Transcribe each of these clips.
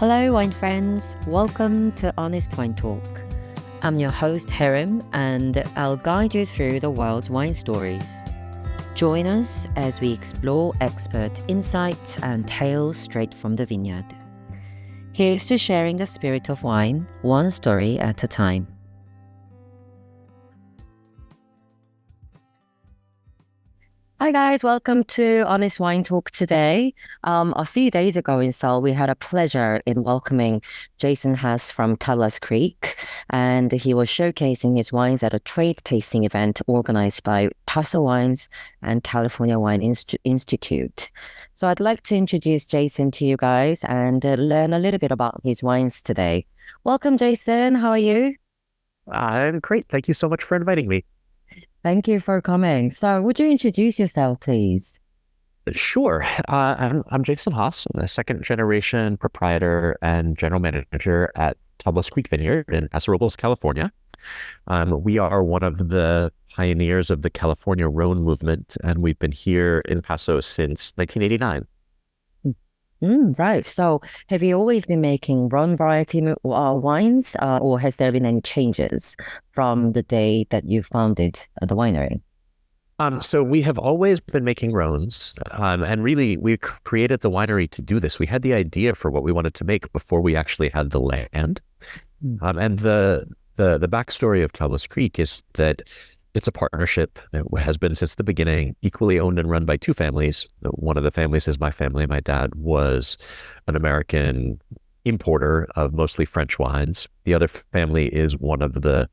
Hello, wine friends. Welcome to Honest Wine Talk. I'm your host, Herim, and I'll guide you through the world's wine stories. Join us as we explore expert insights and tales straight from the vineyard. Here's to sharing the spirit of wine, one story at a time. Hi guys, welcome to Honest Wine Talk today. A few days ago in Seoul, we had a pleasure in welcoming Jason Haas from Tablas Creek, and he was showcasing his wines at a trade tasting event organized by Paso Wines and California Wine Institute. So I'd like to introduce Jason to you guys and learn a little bit about his wines today. Welcome, Jason. How are you? I'm great. Thank you so much for inviting me. Thank you for coming. So would you introduce yourself, please? Sure. I'm Jason Haas. I'm a second generation proprietor and general manager at Tablas Creek Vineyard in Paso Robles, California. We are one of the pioneers of the California Rhone movement, and we've been here in Paso since 1989. Right. So have you always been making Rhone variety wines, or has there been any changes from the day that you founded the winery? So we have always been making Rhones, and really we created the winery to do this. We had the idea for what we wanted to make before we actually had the land. And the backstory of Tablas Creek is that it's a partnership. It has been since the beginning, equally owned and run by two families. One of the families is my family. My dad was an American importer of mostly French wines. The other family is one of the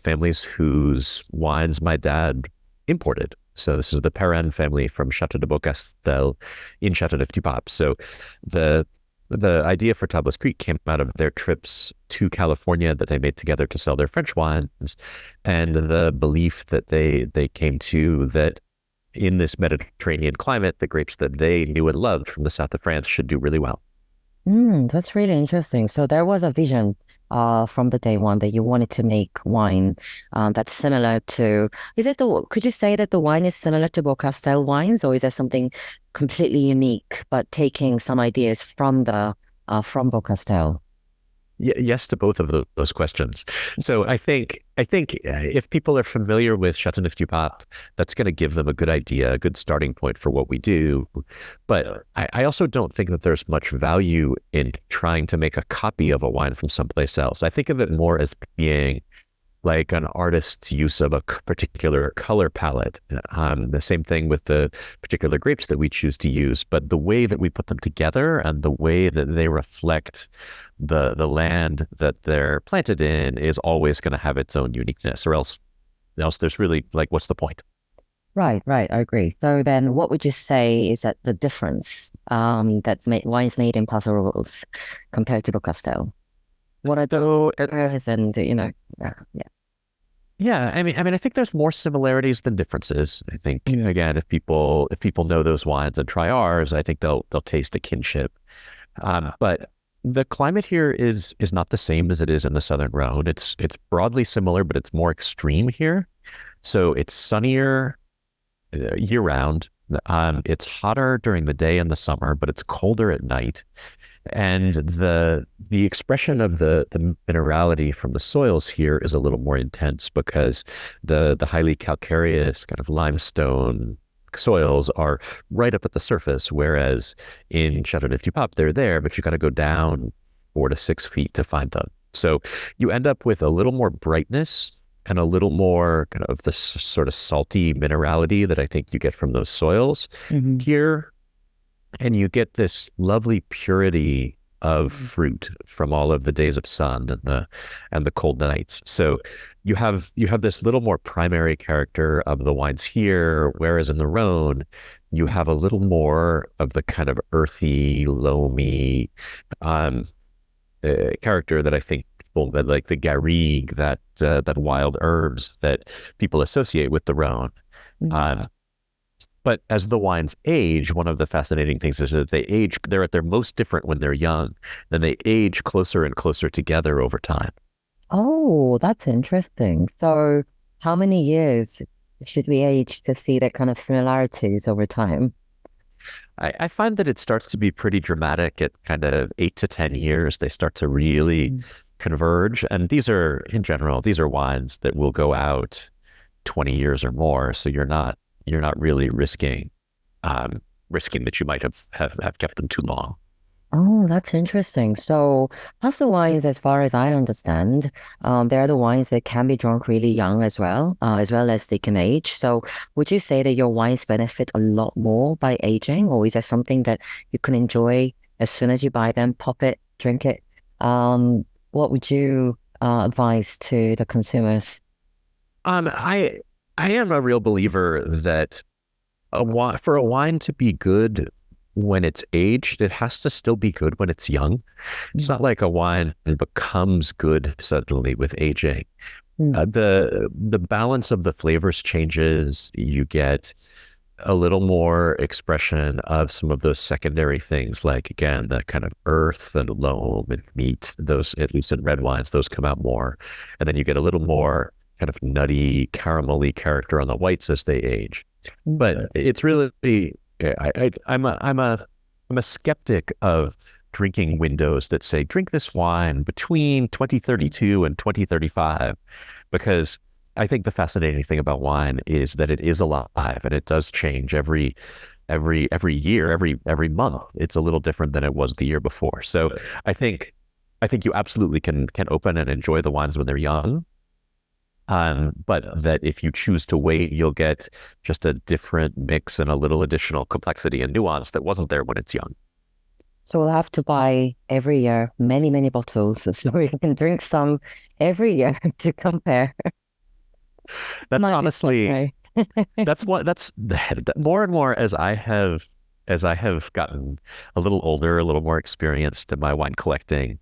families whose wines my dad imported. So this is the Perrin family from Chateau de Beaucastel in Chateau de Beaucastel. So the idea for Tablas Creek came out of their trips to California that they made together to sell their French wines, and the belief that they came to that in this Mediterranean climate, the grapes that they knew and loved from the south of France should do really well. That's really interesting. So there was a vision from the day one that you wanted to make wine that's similar to, could you say that the wine is similar to Beaucastel wines, or is there something completely unique, but taking some ideas from Beaucastel? Yes to both of those questions. So I think if people are familiar with Chateau de Beaucastel, that's going to give them a good idea, a good starting point for what we do. But I also don't think that there's much value in trying to make a copy of a wine from someplace else. I think of it more as being like an artist's use of a particular color palette. The same thing with the particular grapes that we choose to use, but the way that we put them together and the way that they reflect the land that they're planted in is always going to have its own uniqueness, or else there's really, like, what's the point? Right. I agree. So then what would you say is that the difference that wines made in Paso Robles compared to Beaucastel? What are the errors and, Yeah, I mean, I think there's more similarities than differences. I think, again, if people know those wines and try ours, I think they'll taste a kinship. But the climate here is not the same as it is in the Southern Rhone. It's broadly similar, but it's more extreme here. So it's sunnier year round. It's hotter during the day in the summer, but it's colder at night. And the expression of the minerality from the soils here is a little more intense because the highly calcareous kind of limestone soils are right up at the surface, whereas in Chateau de Beaucastel, they're there, but you got to go down 4 to 6 feet to find them. So you end up with a little more brightness and a little more kind of this sort of salty minerality that I think you get from those soils here. And you get this lovely purity of fruit from all of the days of sun and the cold nights. So you have this little more primary character of the wines here, whereas in the Rhone, you have a little more of the kind of earthy, loamy character that I think people, that like the garrigue, that wild herbs that people associate with the Rhone. But as the wines age, one of the fascinating things is that they're at their most different when they're young, then they age closer and closer together over time. Oh, that's interesting. So how many years should we age to see that kind of similarities over time? I find that it starts to be pretty dramatic at kind of 8 to 10 years. They start to really converge. And these are, in general, these are wines that will go out 20 years or more. So you're not really risking that you might have kept them too long. Oh, that's interesting. So Paso wines, as far as I understand, they're the wines that can be drunk really young as well as they can age. So would you say that your wines benefit a lot more by aging, or is that something that you can enjoy as soon as you buy them, pop it, drink it? What would you advise to the consumers? I am a real believer that for a wine to be good when it's aged, it has to still be good when it's young. It's not like a wine becomes good suddenly with aging. The balance of the flavors changes. You get a little more expression of some of those secondary things, like, again, the kind of earth and loam and meat. Those, at least in red wines, those come out more. And then you get a little more kind of nutty, caramelly character on the whites as they age. But it's really, I'm a skeptic of drinking windows that say drink this wine between 2032 and 2035, because I think the fascinating thing about wine is that it is alive and it does change every year, every month. It's a little different than it was the year before. So I think you absolutely can open and enjoy the wines when they're young. But that if you choose to wait, you'll get just a different mix and a little additional complexity and nuance that wasn't there when it's young. So we'll have to buy every year many, many bottles so we can drink some every year to compare. That's honestly, that's more and more as I have gotten a little older, a little more experienced in my wine collecting.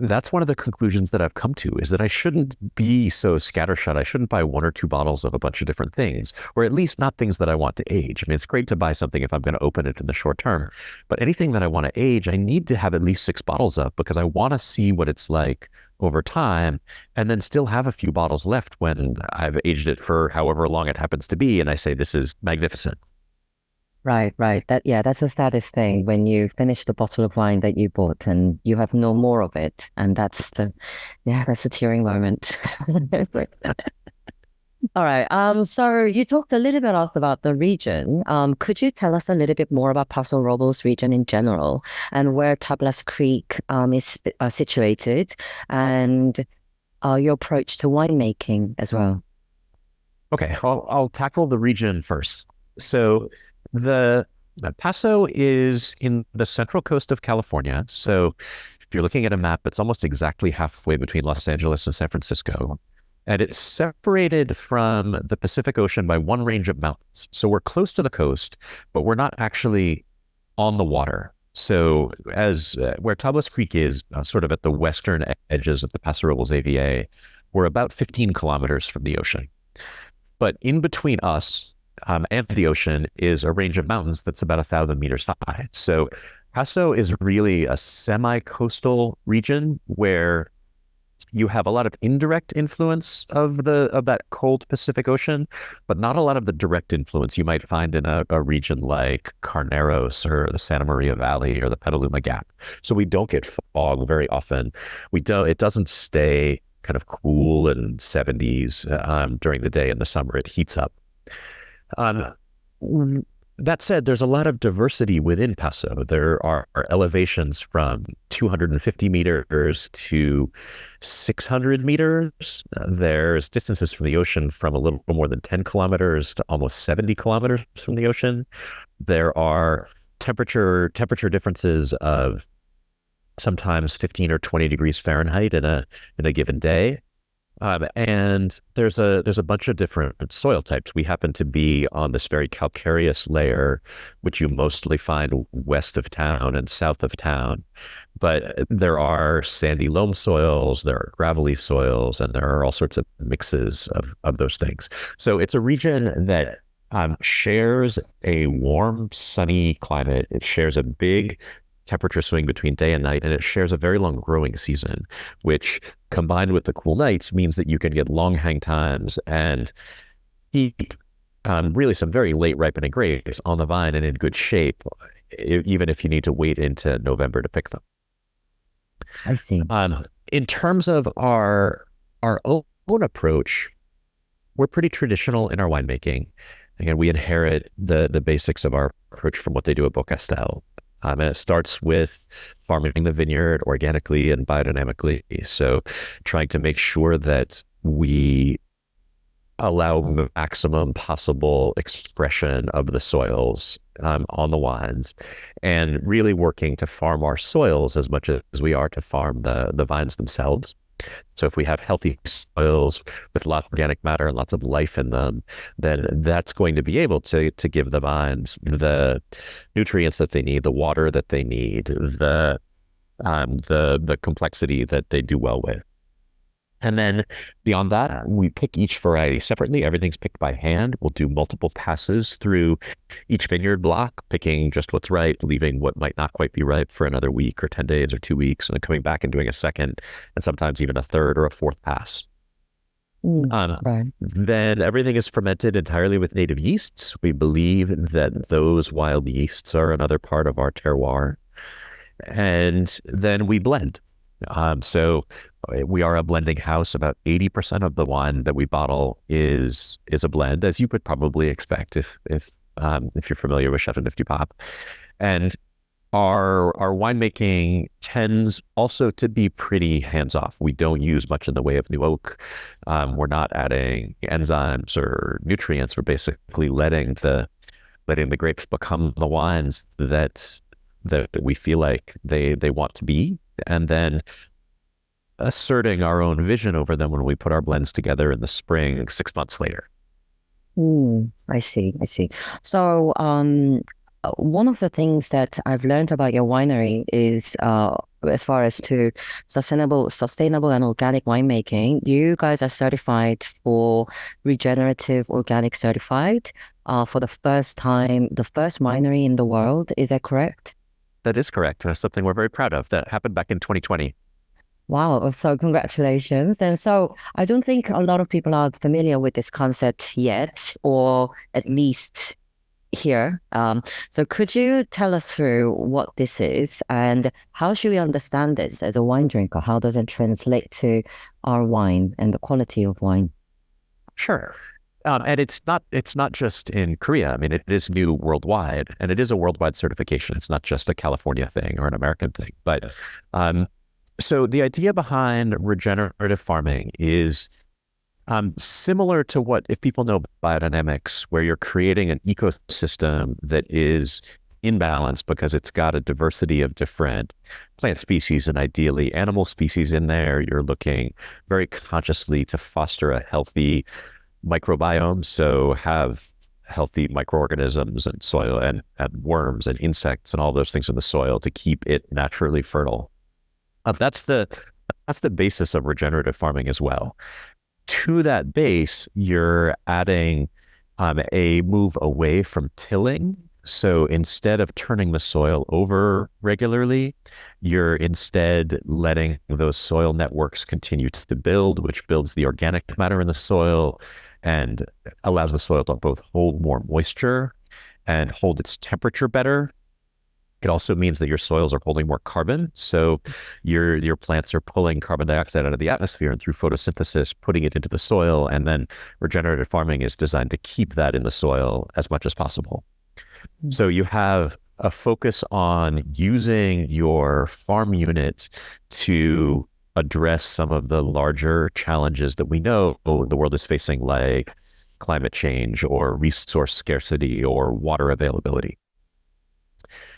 That's one of the conclusions that I've come to, is that I shouldn't be so scattershot. I shouldn't buy 1 or 2 bottles of a bunch of different things, or at least not things that I want to age. I mean, it's great to buy something if I'm going to open it in the short term, but anything that I want to age, I need to have at least 6 bottles up, because I want to see what it's like over time, and then still have a few bottles left when I've aged it for however long it happens to be, and I say, this is magnificent. Right. That's the saddest thing, when you finish the bottle of wine that you bought and you have no more of it. And that's the tearing moment. All right. So you talked a little bit about the region. Could you tell us a little bit more about Paso Robles region in general, and where Tablas Creek is situated, and your approach to winemaking as well? Okay, I'll tackle the region first. So the Paso is in the central coast of California. So if you're looking at a map, it's almost exactly halfway between Los Angeles and San Francisco. And it's separated from the Pacific Ocean by one range of mountains. So we're close to the coast, but we're not actually on the water. So where Tablas Creek is, sort of at the western edges of the Paso Robles AVA, we're about 15 kilometers from the ocean. But in between us and the ocean is a range of mountains that's about 1,000 meters high. So Paso is really a semi-coastal region where you have a lot of indirect influence of that cold Pacific Ocean, but not a lot of the direct influence you might find in a region like Carneros or the Santa Maria Valley or the Petaluma Gap. So we don't get fog very often. It doesn't stay kind of cool in 70s during the day. In the summer, it heats up. That said, there's a lot of diversity within Paso. There are elevations from 250 meters to 600 meters. There's distances from the ocean from a little more than 10 kilometers to almost 70 kilometers from the ocean. There are temperature differences of sometimes 15 or 20 degrees Fahrenheit in a given day. And there's a bunch of different soil types. We happen to be on this very calcareous layer, which you mostly find west of town and south of town. But there are sandy loam soils, there are gravelly soils, and there are all sorts of mixes of those things. So it's a region that shares a warm, sunny climate. It shares a big temperature swing between day and night, and it shares a very long growing season, which combined with the cool nights means that you can get long hang times and keep really some very late ripening grapes on the vine and in good shape, even if you need to wait into November to pick them. I see. In terms of our own approach, we're pretty traditional in our winemaking. Again, we inherit the basics of our approach from what they do at Beaucastel. And it starts with farming the vineyard organically and biodynamically. So trying to make sure that we allow maximum possible expression of the soils on the wines, and really working to farm our soils as much as we are to farm the vines themselves. So if we have healthy soils with lots of organic matter and lots of life in them, then that's going to be able to give the vines the nutrients that they need, the water that they need, the complexity that they do well with. And then beyond that, we pick each variety separately. Everything's picked by hand. We'll do multiple passes through each vineyard block, picking just what's right, leaving what might not quite be ripe for another week or 10 days or 2 weeks, and then coming back and doing a second and sometimes even a third or a fourth pass. Right. Then everything is fermented entirely with native yeasts. We believe that those wild yeasts are another part of our terroir. And then we blend. So we are a blending house. About 80% of the wine that we bottle is a blend, as you would probably expect if you're familiar with Chateau de Beaucastel. And our winemaking tends also to be pretty hands-off. We don't use much in the way of new oak. We're not adding enzymes or nutrients. We're basically letting the grapes become the wines that we feel like they want to be, and then asserting our own vision over them when we put our blends together in the spring 6 months later. I see. So one of the things that I've learned about your winery is as far as to sustainable and organic winemaking, you guys are certified for Regenerative Organic Certified for the first time, the first winery in the world. Is that correct? That is correct. That's something we're very proud of. That happened back in 2020. Wow. So congratulations. And so I don't think a lot of people are familiar with this concept yet, or at least here. So could you tell us through what this is and how should we understand this as a wine drinker? How does it translate to our wine and the quality of wine? Sure. And it's not just in Korea. I mean, it is new worldwide, and it is a worldwide certification. It's not just a California thing or an American thing. But so the idea behind regenerative farming is similar to what, if people know biodynamics, where you're creating an ecosystem that is in balance because it's got a diversity of different plant species and ideally animal species in there. You're looking very consciously to foster a healthy microbiome, so have healthy microorganisms and soil and worms and insects and all those things in the soil to keep it naturally fertile. That's the basis of regenerative farming as well. To that base, you're adding a move away from tilling. So instead of turning the soil over regularly, you're instead letting those soil networks continue to build, which builds the organic matter in the soil and allows the soil to both hold more moisture and hold its temperature better. It also means that your soils are holding more carbon. So your plants are pulling carbon dioxide out of the atmosphere and through photosynthesis, putting it into the soil. And then regenerative farming is designed to keep that in the soil as much as possible. So you have a focus on using your farm unit to address some of the larger challenges that we know the world is facing, like climate change or resource scarcity or water availability.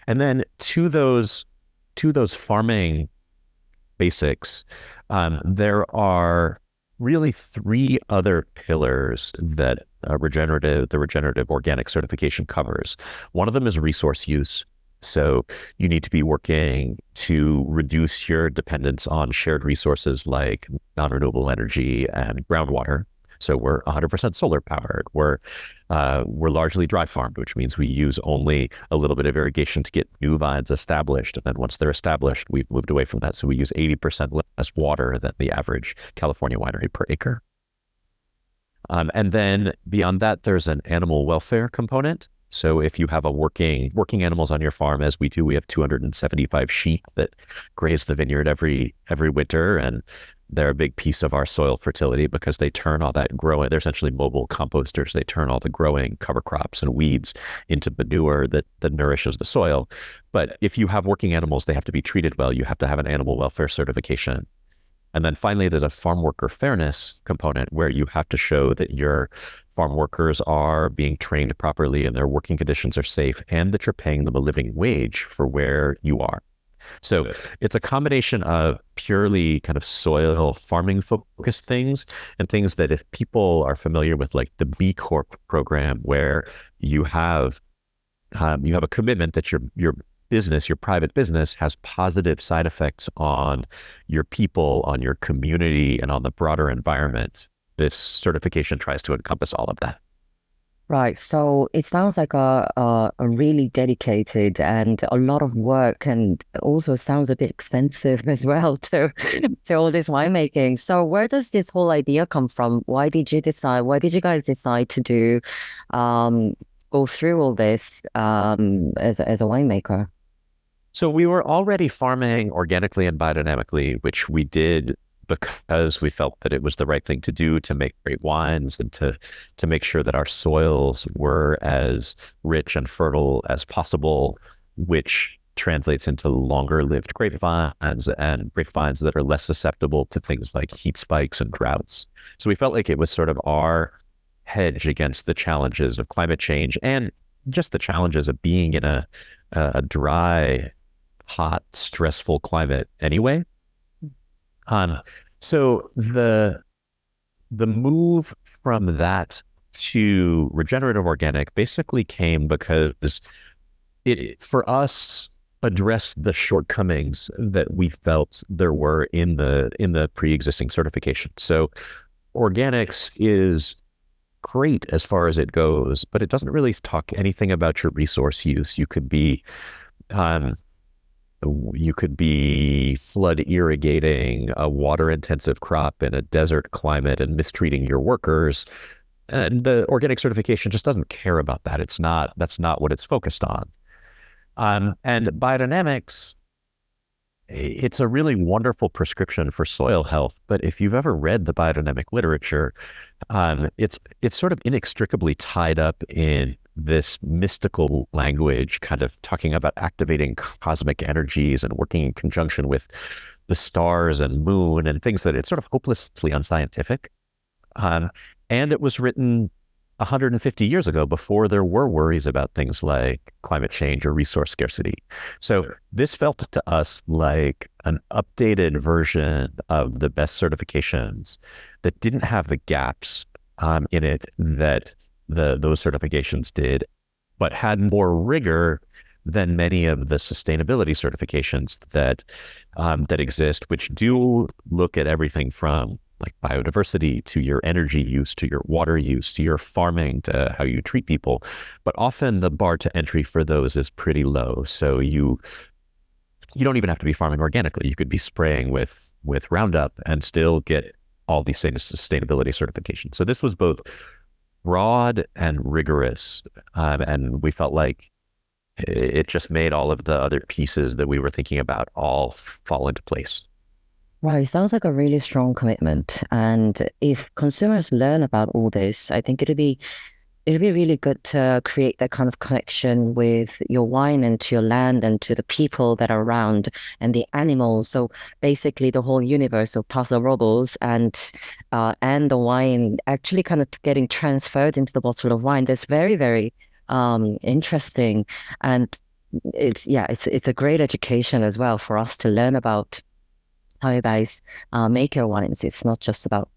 And then to those farming basics, there are really 3 other pillars that the regenerative organic certification covers. One of them is resource use. So you need to be working to reduce your dependence on shared resources like non-renewable energy and groundwater. So we're 100% solar powered. We're largely dry farmed, which means we use only a little bit of irrigation to get new vines established. And then once they're established, we've moved away from that. So we use 80% less water than the average California winery per acre. And then beyond that, there's an animal welfare component. So if you have a working animals on your farm, as we do, we have 275 sheep that graze the vineyard every winter, and they're a big piece of our soil fertility because they turn all that growing. They're essentially mobile composters. They turn all the growing cover crops and weeds into manure that nourishes the soil. But if you have working animals, they have to be treated well. You have to have an animal welfare certification. And then finally, there's a farm worker fairness component where you have to show that your farm workers are being trained properly and their working conditions are safe, and that you're paying them a living wage for where you are. So it's a combination of purely kind of soil farming focused things and things that if people are familiar with, like the B Corp program, where you have a commitment that your business, your private business, has positive side effects on your people, on your community, and on the broader environment. This certification tries to encompass all of that. Right. So it sounds like a really dedicated and a lot of work, and also sounds a bit expensive as well to all this winemaking. So where does this whole idea come from? Why did you guys decide to go through all this as a winemaker? So we were already farming organically and biodynamically, which we did because we felt that it was the right thing to do to make great wines and to make sure that our soils were as rich and fertile as possible, which translates into longer lived grapevines and grapevines that are less susceptible to things like heat spikes and droughts. So we felt like it was sort of our hedge against the challenges of climate change and just the challenges of being in a dry, hot, stressful climate anyway. So the move from that to regenerative organic basically came because it, for us, addressed the shortcomings that we felt there were in the pre-existing certification. So organics is great as far as it goes, but it doesn't really talk anything about your resource use. You could be flood irrigating a water intensive crop in a desert climate and mistreating your workers. And the organic certification just doesn't care about that. That's not what it's focused on. And biodynamics, it's a really wonderful prescription for soil health. But if you've ever read the biodynamic literature, it's sort of inextricably tied up in this mystical language, kind of talking about activating cosmic energies and working in conjunction with the stars and moon and things that it's sort of hopelessly unscientific. And it was written 150 years ago, before there were worries about things like climate change or resource scarcity. So this felt to us like an updated version of the best certifications that didn't have the gaps in it that those certifications did, but had more rigor than many of the sustainability certifications that exist, which do look at everything from like biodiversity to your energy use, to your water use, to your farming, to how you treat people. But often the bar to entry for those is pretty low. So you don't even have to be farming organically. You could be spraying with Roundup and still get all these things sustainability certifications. So this was both broad and rigorous. And we felt like it just made all of the other pieces that we were thinking about all fall into place. Right, sounds like a really strong commitment. And if consumers learn about all this, I think it'd be really good to create that kind of connection with your wine and to your land and to the people that are around and the animals. So basically the whole universe of Paso Robles and the wine actually kind of getting transferred into the bottle of wine. That's very, very interesting. And it's a great education as well for us to learn about how you guys make your wines. It's not just about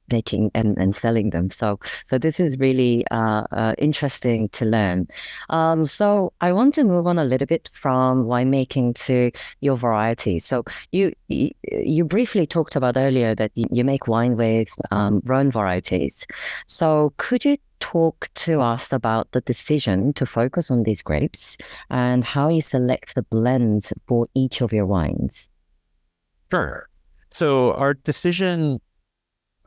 making and selling them. So this is really interesting to learn. So I want to move on a little bit from winemaking to your varieties. So you briefly talked about earlier that you make wine with Rhone varieties. So could you talk to us about the decision to focus on these grapes and how you select the blends for each of your wines? Sure. So our decision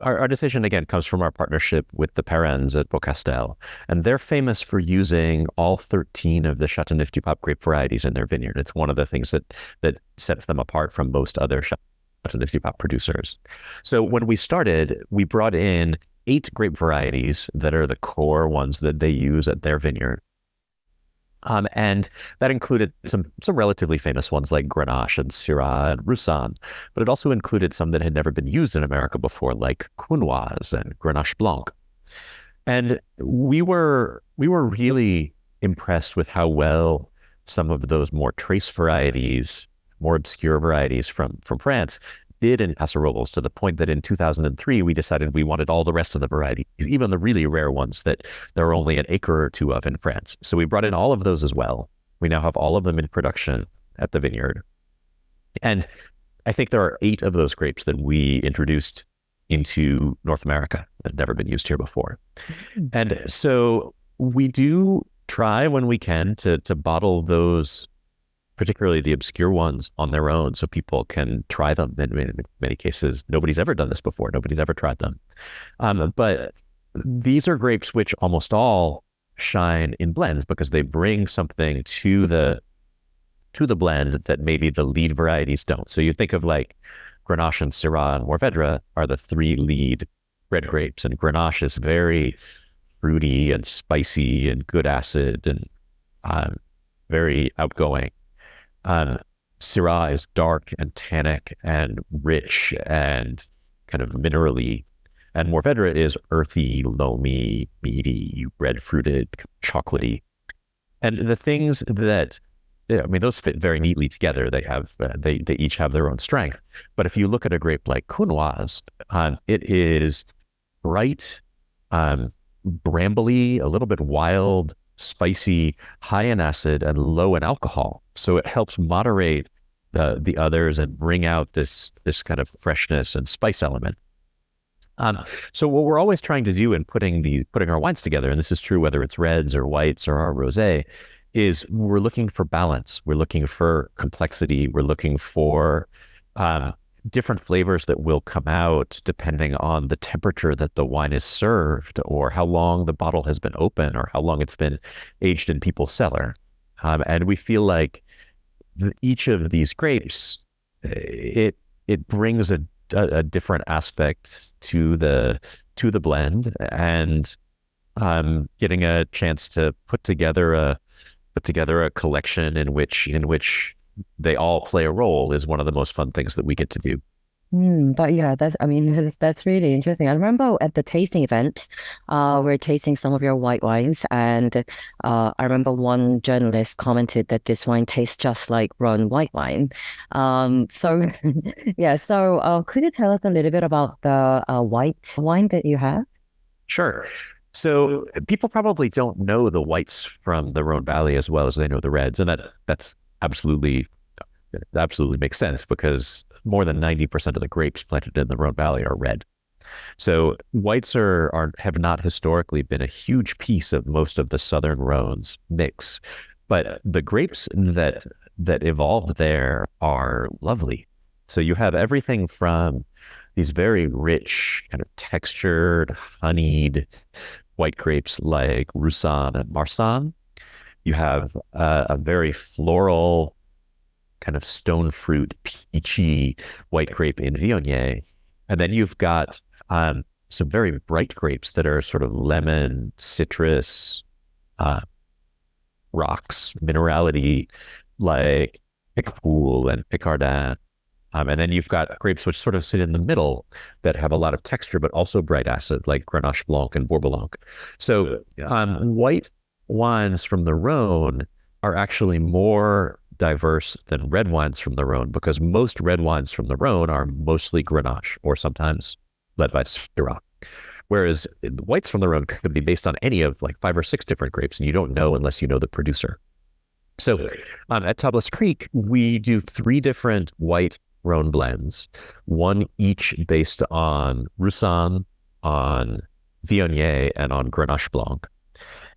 our decision, again, comes from our partnership with the parents at Beaucastel. And they're famous for using all 13 of the Chateau de Beaucastel grape varieties in their vineyard. It's one of the things that sets them apart from most other Chateau de Beaucastel producers. So when we started, we brought in 8 grape varieties that are the core ones that they use at their vineyard. And that included some relatively famous ones like Grenache and Syrah and Roussanne, but it also included some that had never been used in America before, like Counoise and Grenache Blanc. And we were really impressed with how well some of those more trace varieties, more obscure varieties from France did in Paso Robles, to the point that in 2003, we decided we wanted all the rest of the varieties, even the really rare ones that there are only an acre or two of in France. So we brought in all of those as well. We now have all of them in production at the vineyard. And I think there are 8 of those grapes that we introduced into North America that had never been used here before. And so we do try when we can to bottle those, particularly the obscure ones, on their own so people can try them. In many cases, nobody's ever done this before. Nobody's ever tried them. But these are grapes which almost all shine in blends because they bring something to the blend that maybe the lead varieties don't. So you think of like Grenache and Syrah and Mourvedre are the 3 lead red grapes, and Grenache is very fruity and spicy and good acid and very outgoing. Syrah is dark and tannic and rich and kind of minerally, and Mourvedre is earthy, loamy, meaty, red-fruited, chocolatey. And the things that, those fit very neatly together. They have, they each have their own strength. But if you look at a grape like Counoise, it is bright, brambly, a little bit wild, spicy, high in acid, and low in alcohol. So it helps moderate the others and bring out this kind of freshness and spice element. So what we're always trying to do in putting our wines together, and this is true whether it's reds or whites or our rosé, is we're looking for balance. We're looking for complexity. We're looking for different flavors that will come out depending on the temperature that the wine is served, or how long the bottle has been open, or how long it's been aged in people's cellar. And we feel like each of these grapes, it brings a different aspect to the blend, and getting a chance to put together a collection in which they all play a role is one of the most fun things that we get to do. But yeah, that's really interesting. I remember at the tasting event, we're tasting some of your white wines, and I remember one journalist commented that this wine tastes just like Rhone white wine. So yeah, so could you tell us a little bit about the white wine that you have? Sure. So people probably don't know the whites from the Rhone Valley as well as they know the reds, and that's absolutely makes sense, because more than 90% of the grapes planted in the Rhone Valley are red. So whites have not historically been a huge piece of most of the Southern Rhone's mix, but the grapes that evolved there are lovely. So you have everything from these very rich, kind of textured, honeyed white grapes like Roussanne and Marsanne. You have a very floral, kind of stone fruit, peachy white grape in Viognier. And then you've got some very bright grapes that are sort of lemon, citrus, rocks, minerality, like Picpoul and Picardin. And then you've got grapes which sort of sit in the middle that have a lot of texture, but also bright acid, like Grenache Blanc and Bourbon. So white wines from the Rhone are actually more diverse than red wines from the Rhone, because most red wines from the Rhone are mostly Grenache, or sometimes led by Syrah. Whereas the whites from the Rhone could be based on any of like 5 or 6 different grapes, and you don't know unless you know the producer. So at Tablas Creek, we do 3 different white Rhone blends, one each based on Roussanne, on Viognier, and on Grenache Blanc.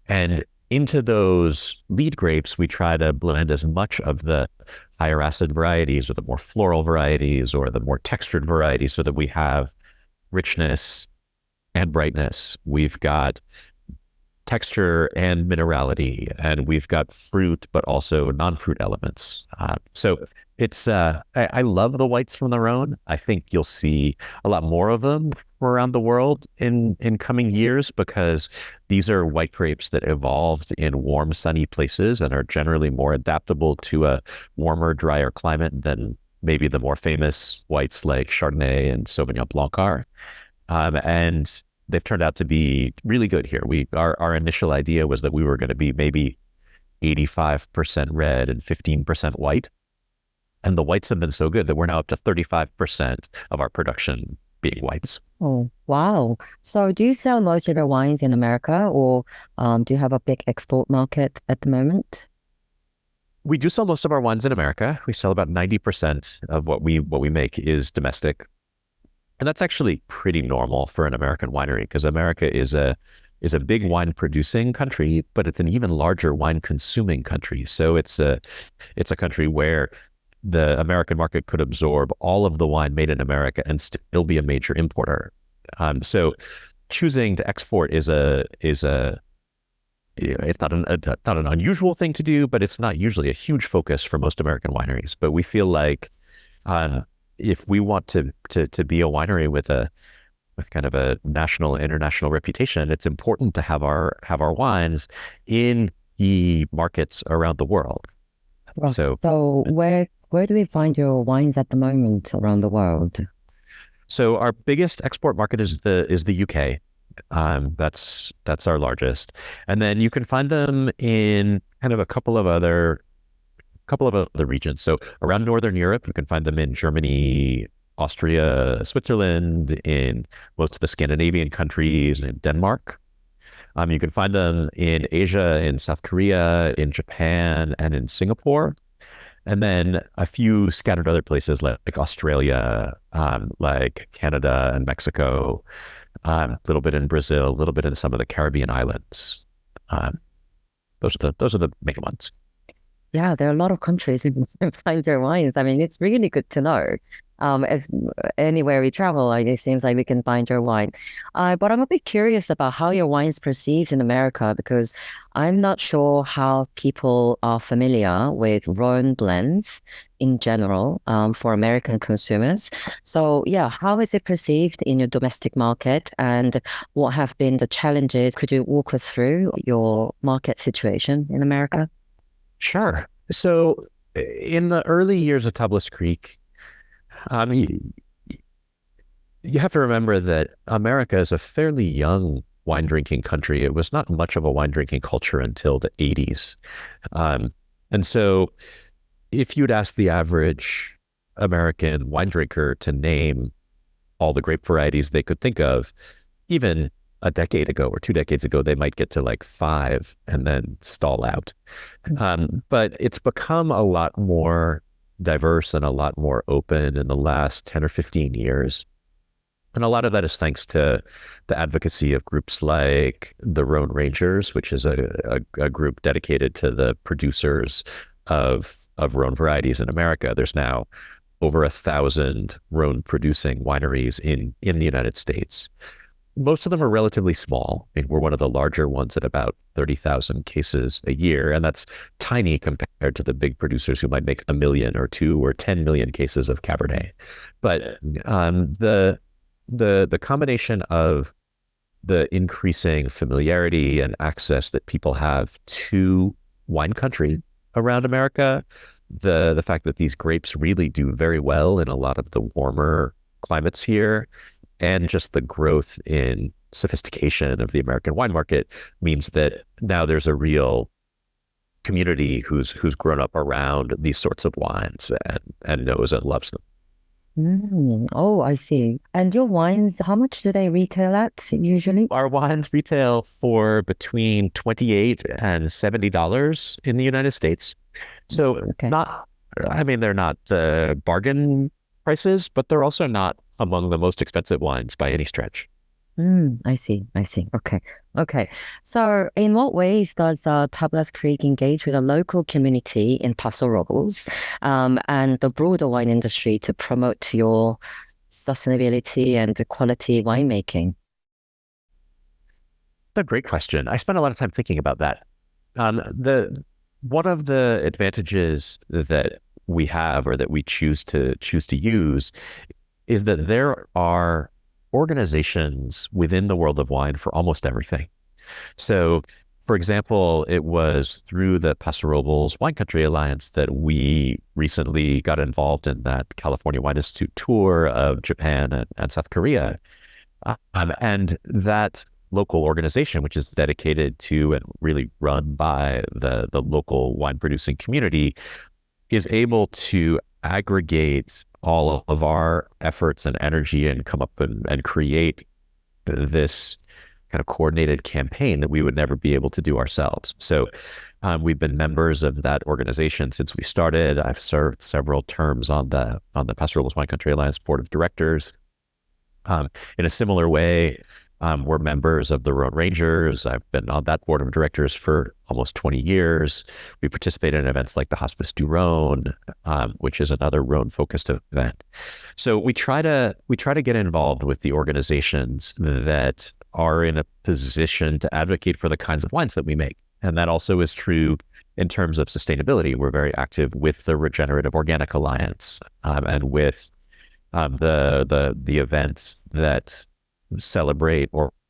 And into those lead grapes, we try to blend as much of the higher acid varieties, or the more floral varieties, or the more textured varieties, so that we have richness and brightness. We've got texture and minerality, and we've got fruit, but also non-fruit elements. So it's I love the whites from the Rhone. I think you'll see a lot more of them around the world in coming years, because these are white grapes that evolved in warm, sunny places and are generally more adaptable to a warmer, drier climate than maybe the more famous whites like Chardonnay and Sauvignon Blanc are. And they've turned out to be really good here. Our initial idea was that we were going to be maybe 85% red and 15% white. And the whites have been so good that we're now up to 35% of our production being whites. Oh, wow. So do you sell most of your wines in America, or do you have a big export market at the moment? We do sell most of our wines in America. We sell about 90% of what we make is domestic. And that's actually pretty normal for an American winery, because America is a big wine producing country, but it's an even larger wine consuming country. So it's a country where the American market could absorb all of the wine made in America and still be a major importer. So choosing to export is it's not an unusual thing to do, but it's not usually a huge focus for most American wineries. But we feel like if we want to be a winery with kind of a national, international reputation, it's important to have our wines in key markets around the world. Right. So where do we find your wines at the moment around the world? So our biggest export market is the UK. That's our largest, and then you can find them in kind of a couple of other regions. So around Northern Europe, you can find them in Germany, Austria, Switzerland, in most of the Scandinavian countries, and in Denmark. You can find them in Asia, in South Korea, in Japan, and in Singapore. And then a few scattered other places like Australia, like Canada and Mexico, a little bit in Brazil, a little bit in some of the Caribbean islands. Those are the main ones. Yeah, there are a lot of countries you can find your wines. I mean, it's really good to know. As anywhere we travel, it seems like we can find your wine. But I'm a bit curious about how your wine is perceived in America, because I'm not sure how people are familiar with Rhone blends in general for American consumers. So yeah, how is it perceived in your domestic market, and what have been the challenges? Could you walk us through your market situation in America? Sure. So in the early years of Tablas Creek, you have to remember that America is a fairly young wine drinking country. It was not much of a wine drinking culture until the 80s. And so if you'd ask the average American wine drinker to name all the grape varieties they could think of, even a decade ago or 2 decades ago, they might get to like 5 and then stall out. But it's become a lot more diverse and a lot more open in the last 10 or 15 years. And a lot of that is thanks to the advocacy of groups like the Rhone Rangers, which is a group dedicated to the producers of Rhone varieties in America. There's now over 1,000 Rhone producing wineries in the United States. Most of them are relatively small. I mean, we're one of the larger ones at about 30,000 cases a year, and that's tiny compared to the big producers who might make 1 million or 2 or 10 million cases of Cabernet. But the combination of the increasing familiarity and access that people have to wine country around America, the fact that these grapes really do very well in a lot of the warmer climates here, and just the growth in sophistication of the American wine market means that now there's a real community who's grown up around these sorts of wines and knows and loves them. Oh, I see. And your wines, how much do they retail at usually? Our wines retail for between $28 and $70 in the United States. So they're not bargain prices, but they're also not among the most expensive wines by any stretch. I see. Okay. So in what ways does Tablas Creek engage with a local community in Paso Robles and the broader wine industry to promote your sustainability and quality winemaking? That's a great question. I spent a lot of time thinking about that. One of the advantages that we have, or that we choose to use, is that there are organizations within the world of wine for almost everything. So, for example, it was through the Paso Robles Wine Country Alliance that we recently got involved in that California Wine Institute tour of Japan and South Korea. And that local organization, which is dedicated to and really run by the local wine producing community, is able to aggregate all of our efforts and energy and come up and create this kind of coordinated campaign that we would never be able to do ourselves. So we've been members of that organization since we started. I've served several terms on the Paso Robles Wine Country Alliance board of directors. In a similar way, we're members of the Rhone Rangers. I've been on that board of directors for almost 20 years. We participate in events like the Hospice du Rhone, which is another Rhone-focused event. So we try to get involved with the organizations that are in a position to advocate for the kinds of wines that we make. And that also is true in terms of sustainability. We're very active with the Regenerative Organic Alliance, and with the events that celebrate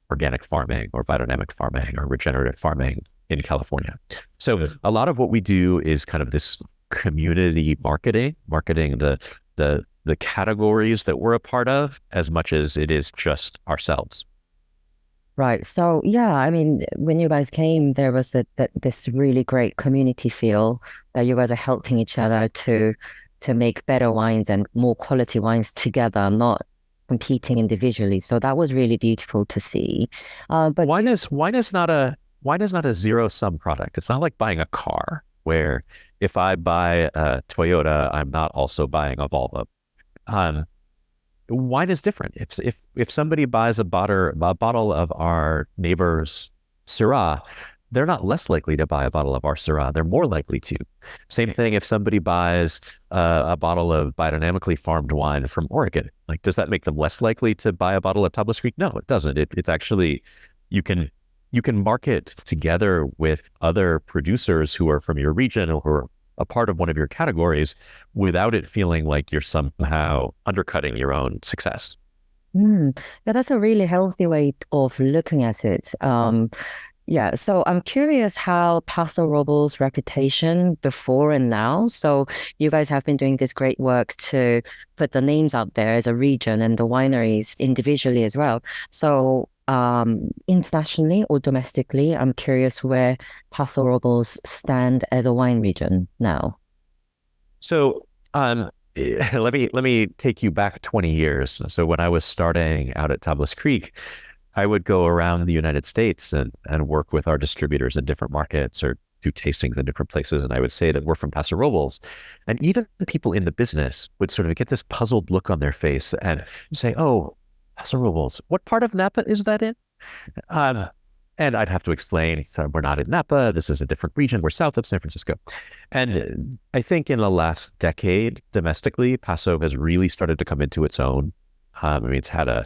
organic farming or biodynamic farming or regenerative farming in California. So a lot of what we do is kind of this community marketing the categories that we're a part of, as much as it is just ourselves. Right. So yeah, I mean, when you guys came, there was this really great community feel that you guys are helping each other to make better wines and more quality wines together, not competing individually. So that was really beautiful to see. But wine is not a zero-sum product. It's not like buying a car, where if I buy a Toyota, I'm not also buying a Volvo. Wine is different. If somebody buys a bottle of our neighbor's Syrah, they're not less likely to buy a bottle of our Syrah. They're more likely to. Same thing if somebody buys a bottle of biodynamically farmed wine from Oregon. Like, does that make them less likely to buy a bottle of Tablas Creek? No, it doesn't. It's actually, you can market together with other producers who are from your region or who are a part of one of your categories without it feeling like you're somehow undercutting your own success. yeah, that's a really healthy way of looking at it. Yeah, so I'm curious how Paso Robles' reputation before and now. So you guys have been doing this great work to put the names out there as a region and the wineries individually as well. So internationally or domestically, I'm curious where Paso Robles stand as a wine region now. So let me take you back 20 years. So when I was starting out at Tablas Creek, I would go around the United States and work with our distributors in different markets or do tastings in different places. And I would say that we're from Paso Robles. And even the people in the business would sort of get this puzzled look on their face and say, "Oh, Paso Robles, what part of Napa is that in?" And I'd have to explain, so we're not in Napa. This is a different region. We're south of San Francisco. And I think in the last decade, domestically, Paso has really started to come into its own. I mean, it's had a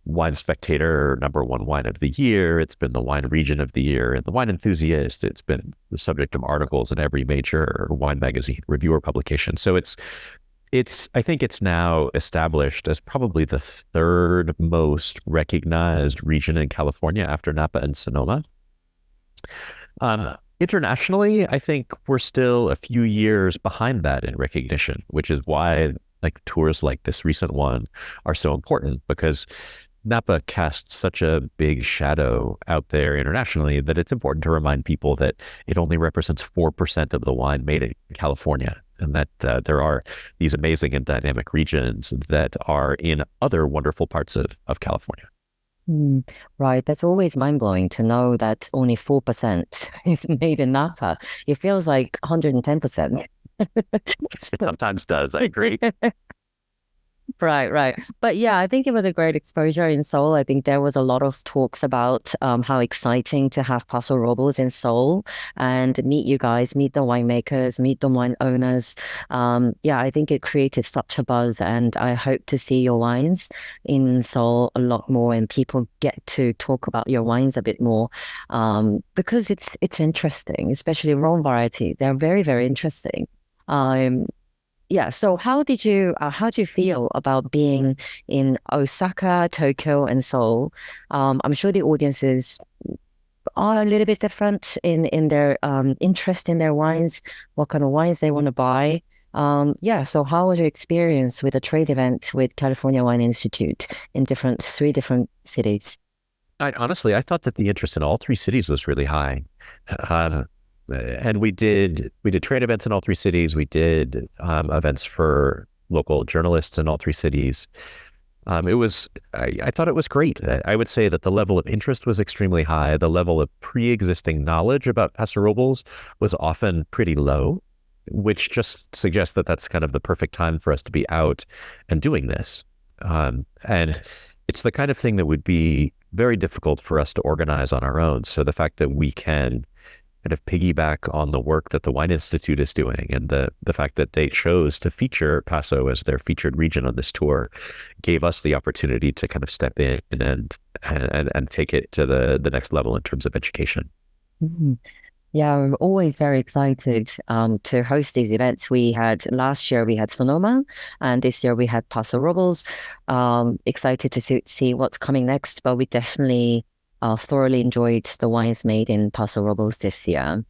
Wine Spectator #1 wine of the year. It's been the wine region of the year and the Wine Enthusiast. It's been the subject of articles in every major wine magazine, reviewer publication. So I think it's now established as probably the third most recognized region in California after Napa and Sonoma. Internationally, I think we're still a few years behind that in recognition, which is why like tours like this recent one are so important, because Napa casts such a big shadow out there internationally that it's important to remind people that it only represents 4% of the wine made in California, and that there are these amazing and dynamic regions that are in other wonderful parts of California. Right. That's always mind-blowing to know that only 4% is made in Napa. It feels like 110%. It sometimes does. I agree. Right, right. But yeah, I think it was a great exposure in Seoul. I think there was a lot of talks about how exciting to have Paso Robles in Seoul and meet you guys, meet the winemakers, meet the wine owners. Yeah, I think it created such a buzz, and I hope to see your wines in Seoul a lot more, and people get to talk about your wines a bit more, because it's interesting, especially Rhone variety. They're very, very interesting. Um, yeah. So how do you feel about being in Osaka, Tokyo, and Seoul? I'm sure the audiences are a little bit different in their interest in their wines, what kind of wines they want to buy. Yeah. So how was your experience with a trade event with California Wine Institute in three different cities? Honestly, I thought that the interest in all three cities was really high. Uh, and we did trade events in all three cities. We did events for local journalists in all three cities. I thought it was great. I would say that the level of interest was extremely high. The level of pre-existing knowledge about Paso Robles was often pretty low, which just suggests that that's kind of the perfect time for us to be out and doing this. And it's the kind of thing that would be very difficult for us to organize on our own. So the fact that we can kind of piggyback on the work that the Wine Institute is doing, and the fact that they chose to feature Paso as their featured region on this tour gave us the opportunity to kind of step in and take it to the next level in terms of education. Mhm. Yeah, I'm always very excited to host these events. Last year we had Sonoma, and this year we had Paso Robles. Excited to see what's coming next, but we definitely thoroughly enjoyed the wines made in Paso Robles this year.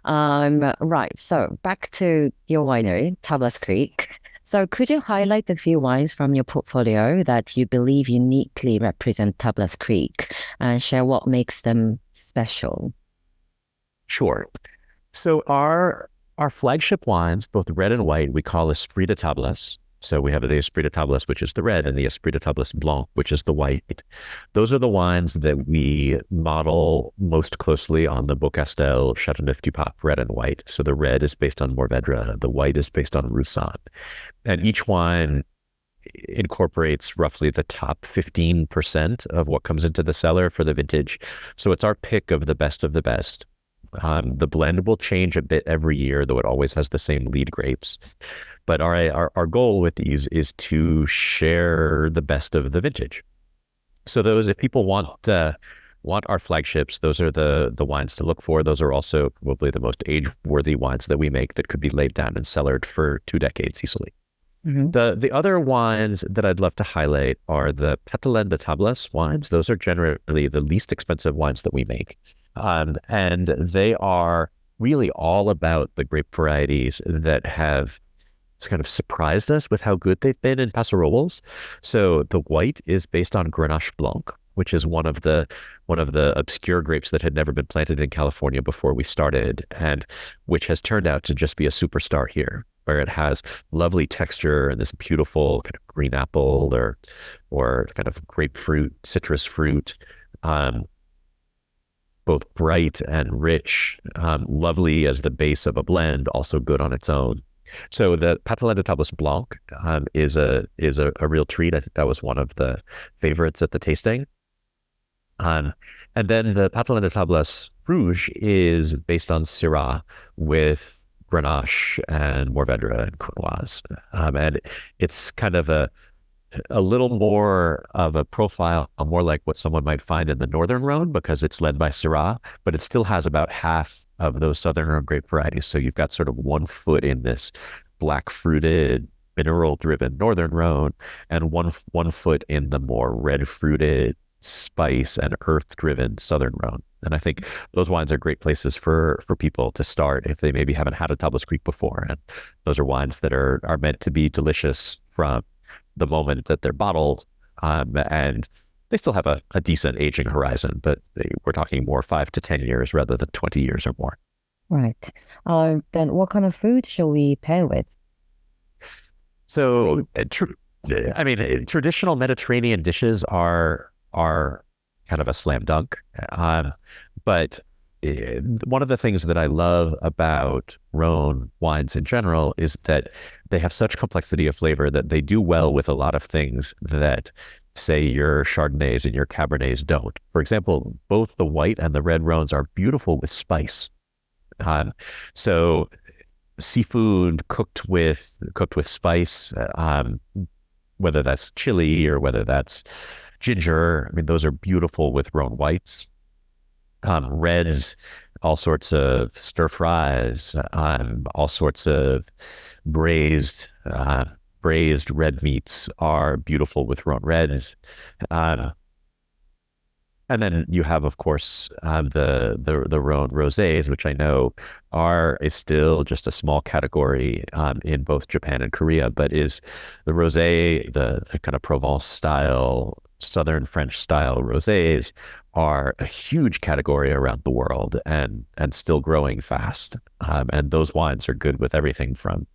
Right, so back to your winery, Tablas Creek. So could you highlight a few wines from your portfolio that you believe uniquely represent Tablas Creek and share what makes them special? Sure. So our flagship wines, both red and white, we call Esprit de Tablas. So we have the Esprit de Tablas, which is the red, and the Esprit de Tablas Blanc, which is the white. Those are the wines that we model most closely on the Beaucastel Chateau de Beaucastel red and white. So the red is based on Mourvedre, the white is based on Roussanne. And each wine incorporates roughly the top 15% of what comes into the cellar for the vintage. So it's our pick of the best of the best. The blend will change a bit every year, though it always has the same lead grapes. But our goal with these is to share the best of the vintage. So those, if people want our flagships, those are the wines to look for. Those are also probably the most age-worthy wines that we make that could be laid down and cellared for 2 decades easily. Mm-hmm. The other wines that I'd love to highlight are the Pétillant de Tablas wines. Those are generally the least expensive wines that we make. And they are really all about the grape varieties that have kind of surprised us with how good they've been in Paso Robles. So the white is based on Grenache Blanc, which is one of the obscure grapes that had never been planted in California before we started, and which has turned out to just be a superstar here, where it has lovely texture and this beautiful kind of green apple or kind of grapefruit, citrus fruit. Both bright and rich, lovely as the base of a blend, also good on its own. So the Pétillant de Tablas Blanc is a real treat. I think that was one of the favorites at the tasting. And then the Pétillant de Tablas Rouge is based on Syrah with Grenache and Mourvedre and Counoise. And it's kind of a little more of a profile, more like what someone might find in the Northern Rhone, because it's led by Syrah, but it still has about half of those Southern Rhone grape varieties. So you've got sort of one foot in this black fruited, mineral driven Northern Rhone, and one foot in the more red fruited, spice and earth driven Southern Rhone. And I think those wines are great places for people to start if they maybe haven't had a Tablas Creek before. And those are wines that are meant to be delicious from the moment that they're bottled, and they still have a decent aging horizon, but we're talking more 5 to 10 years rather than 20 years or more. Right. Then what kind of food shall we pair with? So, traditional Mediterranean dishes are kind of a slam dunk, but one of the things that I love about Rhone wines in general is that they have such complexity of flavor that they do well with a lot of things that, say, your Chardonnays and your Cabernets don't. For example, both the white and the red Rhones are beautiful with spice. So seafood cooked with spice, whether that's chili or whether that's ginger, I mean, those are beautiful with Rhone whites. Reds, all sorts of stir fries, all sorts of braised red meats are beautiful with Rhone reds. And then you have, of course, the Rhone rosés, which I know is still just a small category in both Japan and Korea, but is the rosé, the kind of Provence style, Southern French style rosés are a huge category around the world and still growing fast. And those wines are good with everything from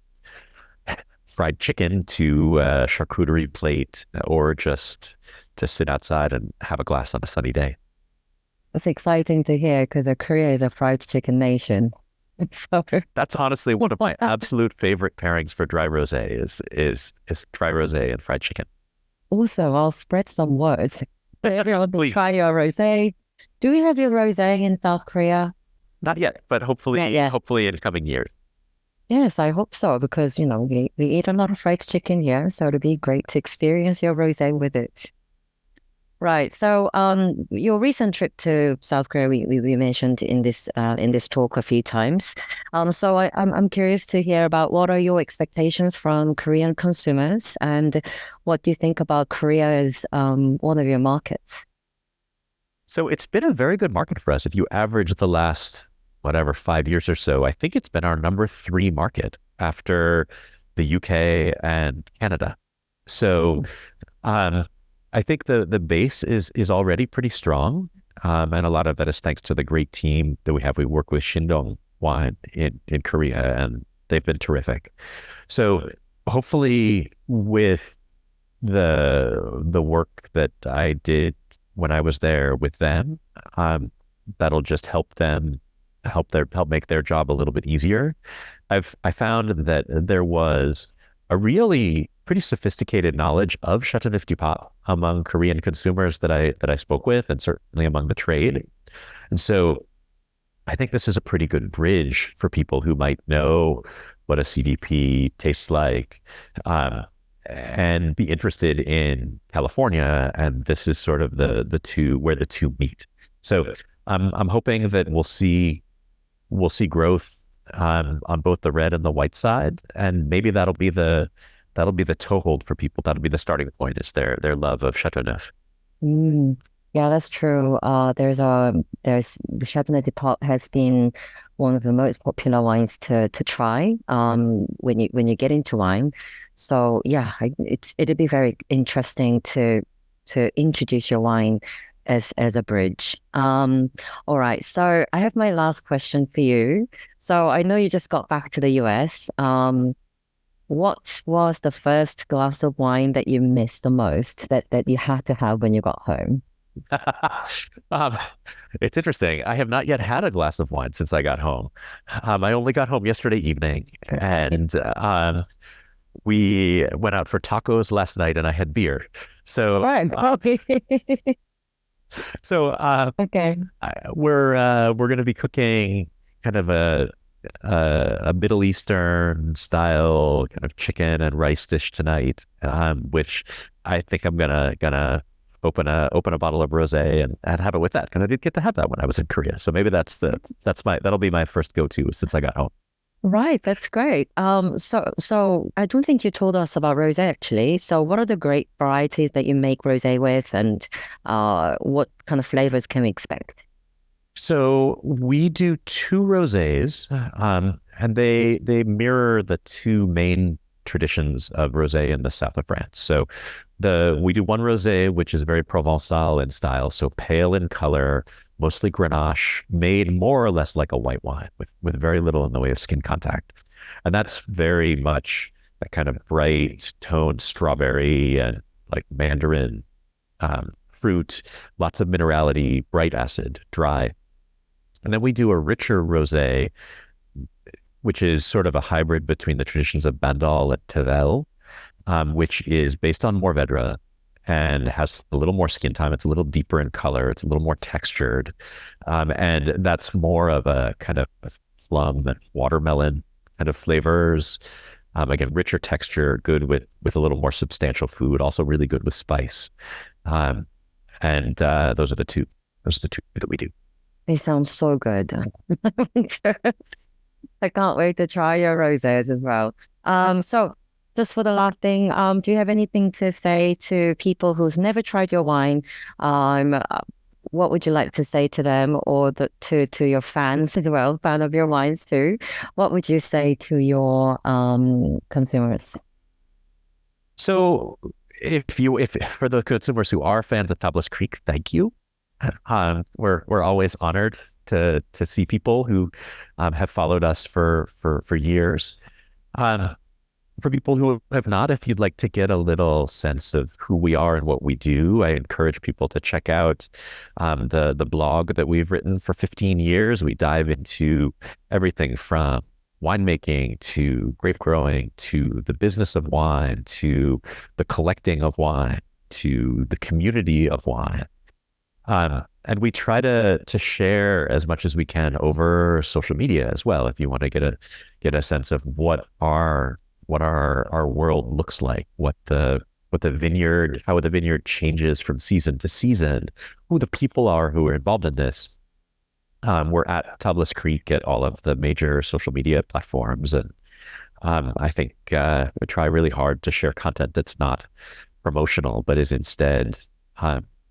fried chicken to a charcuterie plate, or just to sit outside and have a glass on a sunny day. That's exciting to hear because Korea is a fried chicken nation. So that's honestly one of my absolute favorite pairings for dry rosé is dry rosé and fried chicken. Also, I'll spread some words. Try your rosé. Do we have your rosé in South Korea? Not yet, but hopefully in coming years. Yes, I hope so, because, we eat a lot of fried chicken here, so it'd be great to experience your rosé with it. Right. So, your recent trip to South Korea, we mentioned in this talk a few times. So I'm curious to hear about what are your expectations from Korean consumers, and what do you think about Korea as one of your markets? So it's been a very good market for us. If you average the last 5 years or so, I think it's been our number 3 market after the UK and Canada. So I think the base is already pretty strong. And a lot of that is thanks to the great team that we have. We work with Shindong Wine in Korea, and they've been terrific. So hopefully with the work that I did when I was there with them, that'll just help make their job a little bit easier. I found that there was a really pretty sophisticated knowledge of Chateau de Beaucastel among Korean consumers that I spoke with, and certainly among the trade. And so I think this is a pretty good bridge for people who might know what a CDP tastes like, and be interested in California. And this is sort of the two meet. So I'm hoping that we'll see growth on both the red and the white side, and maybe that'll be the toehold for people. That'll be the starting point, is their love of Chateauneuf. Yeah, that's true. There's the Chateau de Beaucastel has been one of the most popular wines to try when you get into wine. So yeah, it'd be very interesting to introduce your wine as a bridge. All right, so I have my last question for you. So I know you just got back to the US. What was the first glass of wine that you missed the most that you had to have when you got home? It's interesting. I have not yet had a glass of wine since I got home. I only got home yesterday evening, and we went out for tacos last night, and I had beer. So okay. We're going to be cooking kind of a Middle Eastern style kind of chicken and rice dish tonight, which I think I'm gonna open a bottle of rosé and have it with that. And I did get to have that when I was in Korea, so maybe that'll be my first go-to since I got home. Right, that's great. So I don't think you told us about rosé actually. So what are the great varieties that you make rosé with, and what kind of flavors can we expect? So we do 2 rosés, and they mirror the 2 main traditions of rosé in the south of France. So we do one rosé, which is very Provençal in style, so pale in color, mostly Grenache, made more or less like a white wine with very little in the way of skin contact. And that's very much that kind of bright toned strawberry and like mandarin fruit, lots of minerality, bright acid, dry. And then we do a richer rosé, which is sort of a hybrid between the traditions of Bandol and Tavel, which is based on Mourvedre and has a little more skin time. It's a little deeper in color. It's a little more textured. And that's more of a kind of plum and watermelon kind of flavors. Again, richer texture, good with a little more substantial food, also really good with spice. And those are the two that we do. They sound so good. I can't wait to try your rosés as well. So just for the last thing, do you have anything to say to people who's never tried your wine? What would you like to say to them, or to your fans as well, fan of your wines too? What would you say to your consumers? So if for the consumers who are fans of Tablas Creek, thank you. We're always honored to see people who have followed us for years. For people who have not, if you'd like to get a little sense of who we are and what we do, I encourage people to check out the blog that we've written for 15 years. We dive into everything from winemaking to grape growing to the business of wine to the collecting of wine to the community of wine. And we try to share as much as we can over social media as well. If you want to get a sense of what our world looks like, what the vineyard, how the vineyard changes from season to season, who the people are who are involved in this. We're at Tablas Creek at all of the major social media platforms, and I think we try really hard to share content that's not promotional, but is instead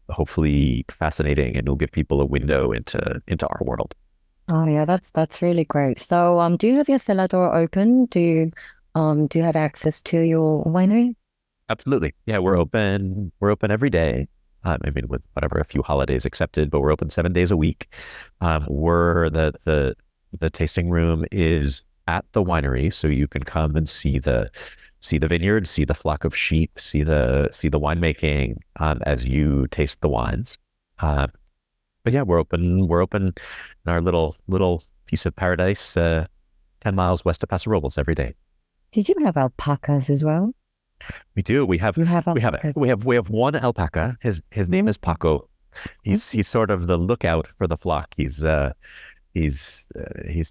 hopefully fascinating, and it'll give people a window into our world. Oh yeah, that's really great. So do you have your cellar door open? Do you have access to your winery? Absolutely. Yeah, we're open every day. I mean, with a few holidays accepted, but we're open 7 days a week. We're the tasting room is at the winery, so you can come and see the vineyard, see the flock of sheep, see the winemaking as you taste the wines. But yeah, we're open in our little piece of paradise, 10 miles west of Paso Robles every day. Did you have alpacas as well? We do. We have one alpaca. His name is Paco. He's sort of the lookout for the flock. He's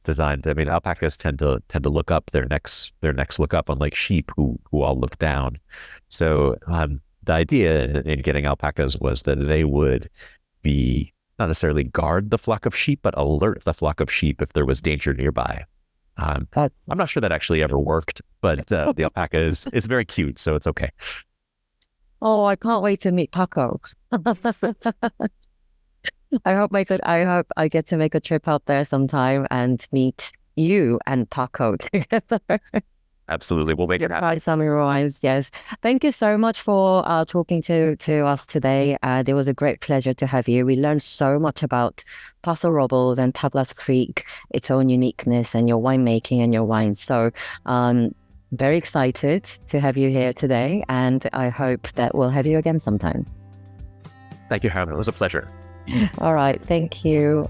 designed. I mean, alpacas tend to look up. Their necks look up, unlike sheep who all look down. So the idea in getting alpacas was that they would be not necessarily guard the flock of sheep, but alert the flock of sheep if there was danger nearby. I'm not sure that actually ever worked, but the alpaca is very cute, so it's okay. Oh, I can't wait to meet Paco. I hope I get to make a trip out there sometime and meet you and Paco together. Absolutely. We'll make it happen. Try some of your wines, yes. Thank you so much for talking to us today. It was a great pleasure to have you. We learned so much about Paso Robles and Tablas Creek, its own uniqueness, and your winemaking and your wines. So very excited to have you here today, and I hope that we'll have you again sometime. Thank you, Harman. It was a pleasure. All right. Thank you.